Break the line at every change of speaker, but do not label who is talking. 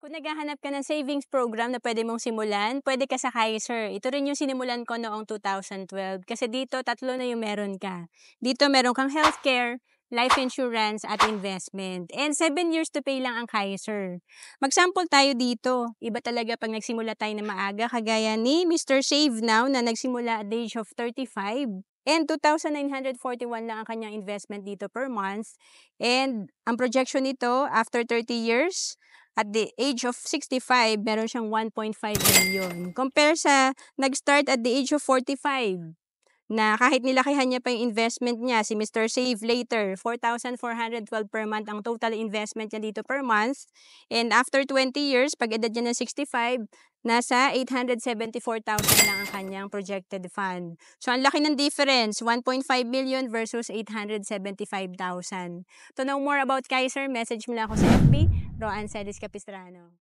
Kung naghahanap ka ng savings program na pwede mong simulan, pwede ka sa Kaiser. Ito rin yung sinimulan ko noong 2012 kasi dito tatlo na yung meron ka. Dito meron kang healthcare, life insurance at investment. And 7 years to pay lang ang Kaiser. Mag-sample tayo dito. Iba talaga pag nagsimula tayo na maaga kagaya ni Mr. Save Now na nagsimula at the age of 35. And 2,941 lang ang kanyang investment dito per month. And ang projection nito, after 30 years, at the age of 65, meron siyang 1.5 million. Compare sa nag-start at the age of 45, na kahit nilakihan niya pa yung investment niya, si Mr. Save Later, 4,412 per month ang total investment niya dito per month. And after 20 years, pag edad niya ng 65, nasa 874,000 lang ang kanyang projected fund. So, ang laki ng difference, 1.5 million versus 875,000. To know more about Kaiser, message mo lang ako sa FB, Roan Celis Capistrano.